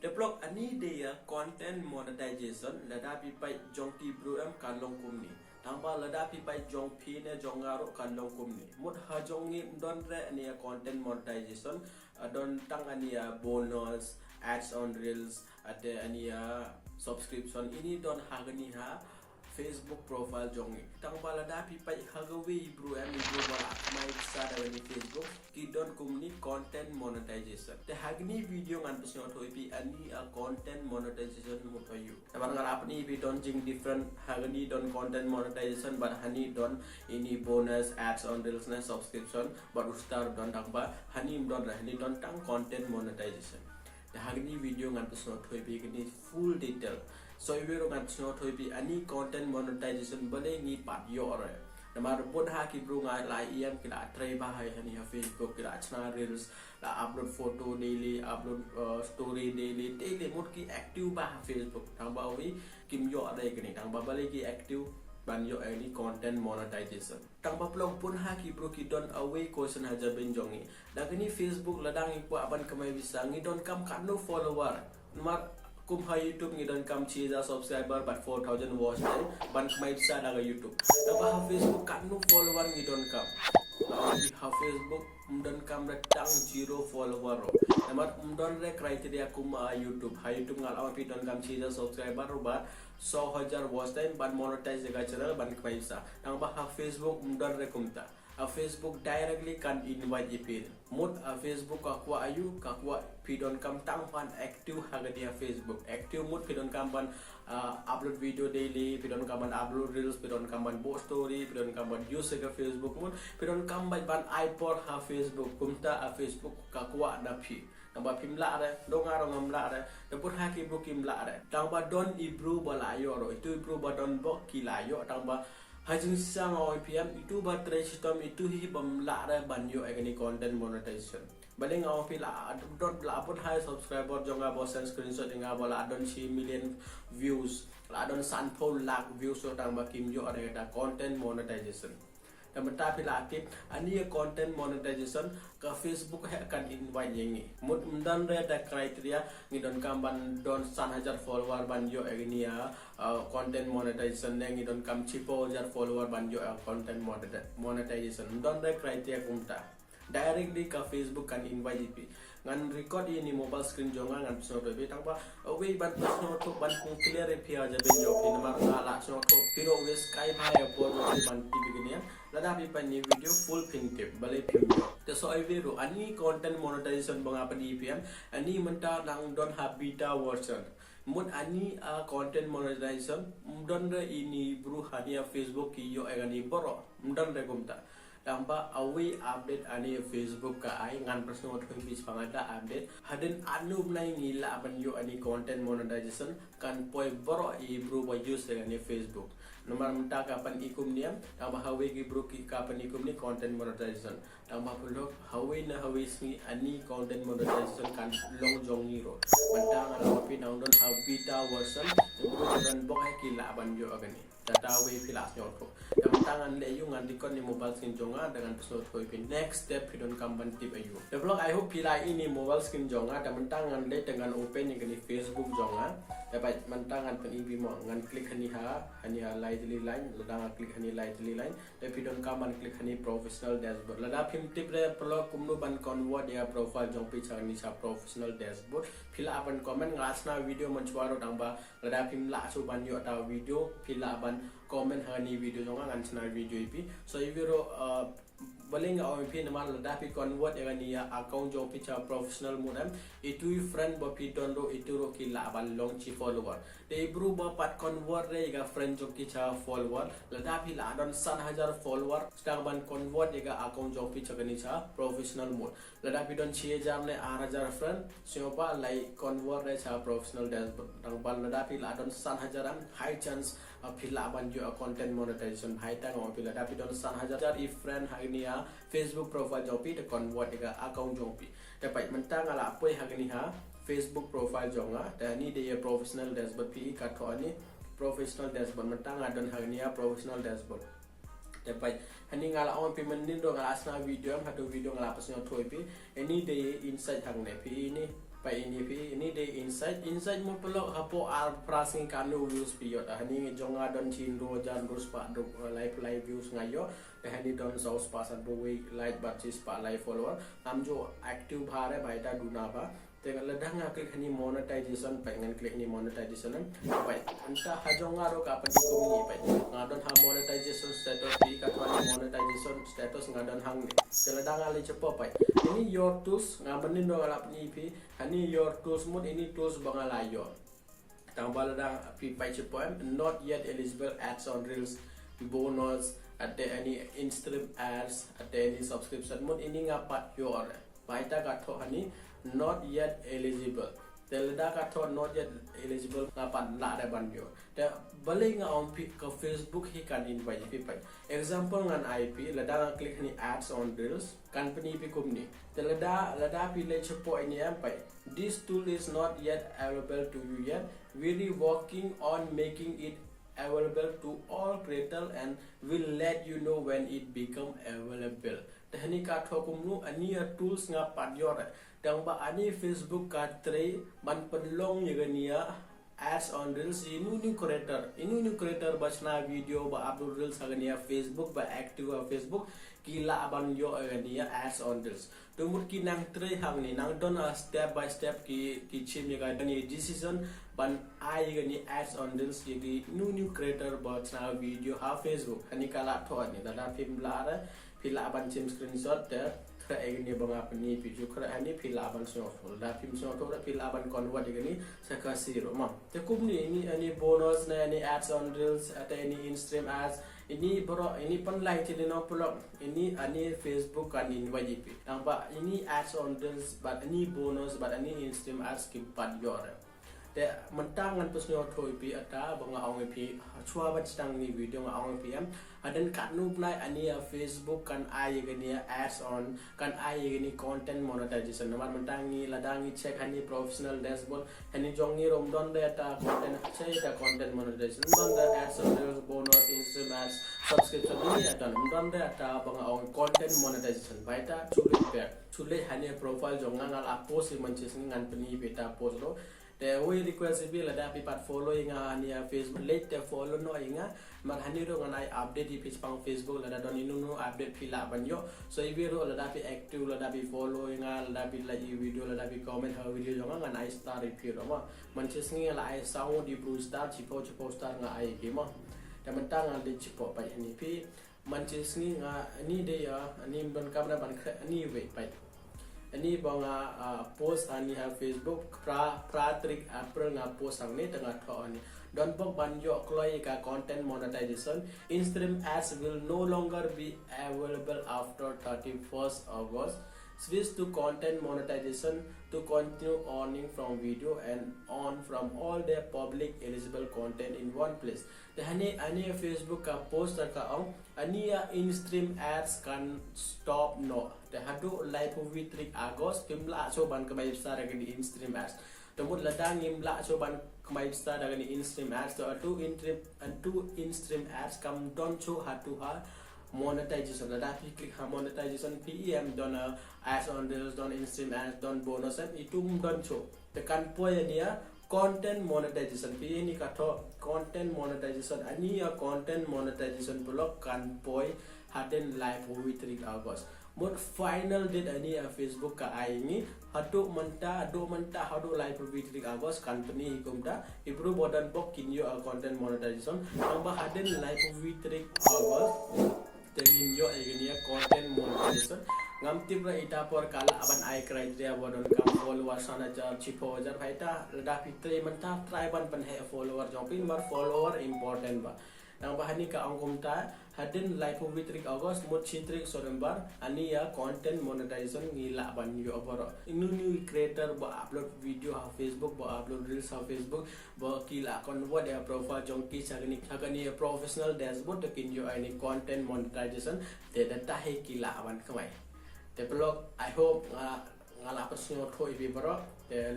Develop ani dia content monetization lada pi pai jong ki bro am kan long kum ni tamba lada pi pai jong phi ne jong aro kan long kum ni mut ha jong ni don re ani content monetization don tang ani bonus ads on reels ada ani subscription ini don hagani ha Facebook profile jong ni tamba lada pi pai hagawi bro am bro wala mai sa da ni Facebook ki don kum ni content monetization te hagni video ngan pesno thoi pi ani content monetization mo payu taban ngar apni pi don jing different hagni don content monetization but hani don ini bonus ads on reels na subscription but star don tamba hani don hani don tang content monetization te hagni video ngan pesno thoi pi ni full detail so if you ngan pesno thoi pi ani content monetization bale ni pat yo re namar bon ha ki bro ngai lai em ki la try ba hai hani ha Facebook ki la chana reels la upload photo daily upload story daily mut ki active ba ha Facebook tang ba wi kim yo dai ki ni tang ba bale ki active ban yo any content monetization tang ba plong pun ha ki bro ki don away question ha jaben jongi da ni Facebook ladang i ko aban kamai bisa ngi don kam kan no follower namar kum ha YouTube ngi don kam chiza subscriber but 4000 watch time ban kamai bisa daga YouTube da ba ha Facebook kan no follower ngi don kam ha Facebook don kam retang 0 follower namar don re criteria kum YouTube ha YouTube ngal awan pi don kam chiza subscriber but 100,000 watch time ban monetize jaga channel ban kamai bisa tang ba ha Facebook don re kumta Facebook directly kan invite ipin mut Facebook kakwa ayu kakwa pidon kam tang pan active haga dia Facebook active mut pidon kam pan upload video daily pidon kam pan upload reels pidon kam pan post story pidon kam pan use ke Facebook mut pidon kam ban ipod ha Facebook kumta Facebook kakwa na phi tamba pimla re donga rong amla re debut haki bro kimla re tamba don ibru balayo ro itu ibru badon bo kilayo tamba hajing sang OPM itu baterai sistem itu hi bamla re banyo agni content monetization baling pila dot la pun high subscriber jonga bosan screenshot nga bola don 3 million views la don sanpol lakh views so tang bakim yo ada content monetization tamata pila aktif ani content monetization ka Facebook kan invite yengi mut dan re da criteria ngi don kam ban don 1,000 follower ban yo agni content monetization ngi don kam 10,000 follower ban yo content monetization don re criteria kumta directly ka Facebook kan invite ipi ngan record ini mobile screen jonga ngan so be tangpa we ban so to ban kung clear e pia ja ben yo pin mar la so to piro we sky bhai upload ban ti begini lada bi pan ni video full pin tip bale pin te so I video ani content monetization bang apa di pm ani menta nang don ha beta version mut ani content monetization don re ini bru hania Facebook ki yo agani boro don re gumta tamba awi update ani Facebook ka ai ngan personal thoi bis pangada update hadin anu nai ngila ban yo ani content monetization kan poi boro I bro ba use dengan Facebook nomor menta kapan ikum niam tamba hawi gi bro ki kapan ikum ni content monetization tamba pulo hawi na hawi sni ani content monetization kan long jong ni ro menta ngala pi download ha beta version bro dan bok ki la ban yo agani data we pilas nyoko tangan le yung andikon ni mobile screen jonga dengan pesawat koi pin next step hidon kamban tip ayu develop I hope pila ini mobile screen jonga dan tangan le dengan open yang ni Facebook jonga dapat mentangan pen ibi mo ngan klik hani ha lightly line ladang klik hani lightly line dan hidon kamban klik hani professional dashboard lada pim tip re perlu kumnu ban convert dia profile jong pi chang ni sa professional dashboard pila apan comment ngasna video mencuaro tangba lada pim la su ban yo ta video pila apan comment hani video jonga ngan chana video ipi so if you baling pi nama lada pi convert yang ni account jong pi cha professional modem itu friend ba pi dondo itu ro ki la ban long chi follower de bru ba pat convert re ga friend jong ki cha follower lada pi la don 1,000 follower star ban convert ga account jong pi cha ni cha professional mode lada pi don 6,000 ne 8,000 friend siopa lai convert re cha professional dashboard dang ban lada pi la don 1,000 high chance pila ban jo content monetization high tang on pila tapi don 1,000 if friend hagnia Facebook profile jopi te convert ga account jopi dapat mentang ala apa hagni ha Facebook profile jonga dan ni dia professional dashboard pi katho ani professional dashboard mentang adon hagnia professional dashboard dapat hani ngala on pi mendin do ngala asna video am hatu video ngala pasnya thoi pi ini dia insight hangne pi ini ini de insight mo pelok hapo al prasing kanu views piot hani jonga don chinro jan rus pa do live views ngayo hani don saus pasan bo we like batches pa live follower am jo active bhare baita duna ba te ledang klik hani monetization pengen klik ni monetization pai anta hajonga ro ka pati ko ni pai ngadon ha monetization status pi ka monetization status ngadon hang ni te ledang ali cepo pai ini your tools ngabenin do alap ni pi hani your tools mod ini tools bangalayo tambal ledang pi pai cepo not yet eligible ads on reels bonus ada any in-stream ads ada any subscription mod ini ngapat your baita katho hani not yet eligible telda katho not yet eligible ngapan la da ban yo te bale nga on ke Facebook hi kan invite pi pai example ngan IP lada klik ni ads on reels company pi kumni telda pi le chepo ini am pai this tool is not yet available to you yet we working on making it available to all creators and will let you know when it become available tehni katho kumnu ani tools nga padyor dang ba ani Facebook ka tre ban penlong yegania ads on reels inu new creator bachna video ba upload reels agania Facebook ba active Facebook kila ban yo agania ads on reels tumut ki nang tre hang ni nang don step by step ki chim ga ni decision ban ai gani ads on reels yegi new creator bachna video ha Facebook ani kala tho ni dala phim lara pila ban chim screenshot te kra egni banga pani video kra ani pila ban so da film so to pila ban convert egni sa Khasi ro ma te kumni ini ani bonus na ani ads on reels at any in-stream ads ini bro ini pan like ti no pulo ini ani Facebook kan invite pi ba ini ads on reels but ani bonus but ani in-stream ads ki pat yor te mentang ngan pusnyo thoi pi ata banga ong pi chua bat stang ni video nga ong pi am adan katnu plai ani Facebook kan ai gani ads on kan ai gani content monetization naman mentang ni ladangi check hani professional dashboard hani jongi rom don data content chai da content monetization don da ads on reels bonus in-stream ads subscription ni adan don data banga ong content monetization baita chule hani profile jonga ngal post manches ngan pani beta post lo te we request bi la da pi pat follow inga ani Facebook let te follow no inga man hani ro ngai update di page pang Facebook la da don inu update pila ban yo so ibi ro la da pi active la da pi follow inga la da pi like video la da pi comment ha video jo nga ngai star pi ro ma man ches ngi la ai sound di blue star chipo star nga ai ki mo te man tang al di chipo pa ni pi man ches ngi nga ani de ya ani ban kam na ban ani we pai ani banga post ani ha Facebook pra trick April nga post ang ni tengah tho ani don bok ban yo kloi ka content monetization in-stream ads will no longer be available after 31st August switch to content monetization to continue earning from video and on from all their public eligible content in one place the ani Facebook ka post ka ong ani in-stream ads can stop no the hadu live movie trick August pimla so ban ka bay sa gani in-stream ads tumut ladang imla so ban kamay sta daga ni in-stream ads to two in-stream ads come don cho hatu ha monetization la dapat klik ha monetization PEM don ads on reels don in-stream ads don bonus and itu don cho tekan poin dia content monetization pi ini kato content monetization ani ya content monetization blog kan poin haden live movie 3 August mod final date ani Facebook ka ai ni hadu menta hadu live movie 3 August company hikumda ibru bodan bok kinyo content monetization amba haden live movie 3 August tengin yo egenia content monetization ngam tibra ita por kala aban ai criteria bodon kam follower sana jar chipo jar haita da fitre menta try ban pan he follower jopin mar follower important ba nang bahani ka angkum ta hadin live movie 3 August mod chitrik sorembar ani ya content monetization ngila ban yo aboro new creator ba upload video ha Facebook ba upload reels ha Facebook ba kila convert ya profile jongki sagani professional dashboard to kin yo ani content monetization te data he kila ban kamai te blog I hope ngala personal thoi bi bro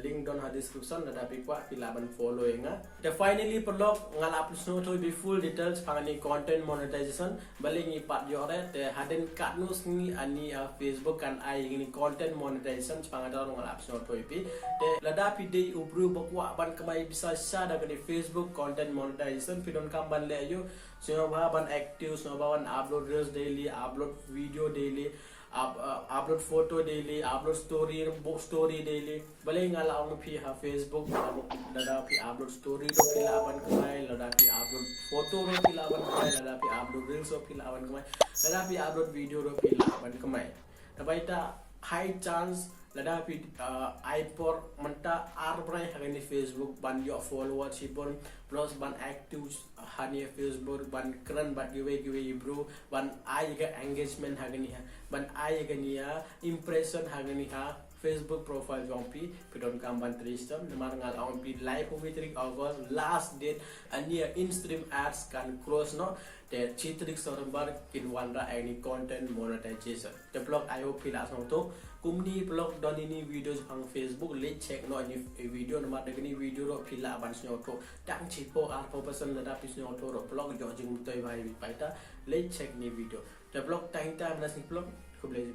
link don ha description da bi kwa pilaban following the finally pelok ngala personal thoi bi full details pangani content monetization balingi pat yore te haden katnus ni ani Facebook kan ai ini content monetization pangada ngala personal thoi bi te lada pi dei ubru bakwa ban kamai bisa sa da ni Facebook content monetization pidon kam ban le yo so ban active so ban upload reels daily upload video daily upload photo daily upload story book story daily bale ngala ang pi ha Facebook lada pi upload story ro pilaban kamai lada pi upload photo ro pilaban kamai lada pi upload reels ro pilaban kamai lada pi upload video ro pilaban kamai tabaita high chance lada pi ipor manta arbrai hagani Facebook ban yo follower sipon plus ban active hani Facebook ban keren bat giveaway bro ban ai ga engagement hagani ha ban ai ga niya impression hagani ha Facebook profile jompi pidon kamban tristem namar ngal on pi live with August last date ania in stream ads can cross no the chitrik sorbar in wanda any content monetization the blog I hope pilas no to kumni blog don ini videos pang Facebook let's check no any video namar degani video ro pila ban snyo to tang chipo alpha person da pisnyo to ro blog jo jing toy vai paita let's check ni video the blog time nas ni blog ko blaze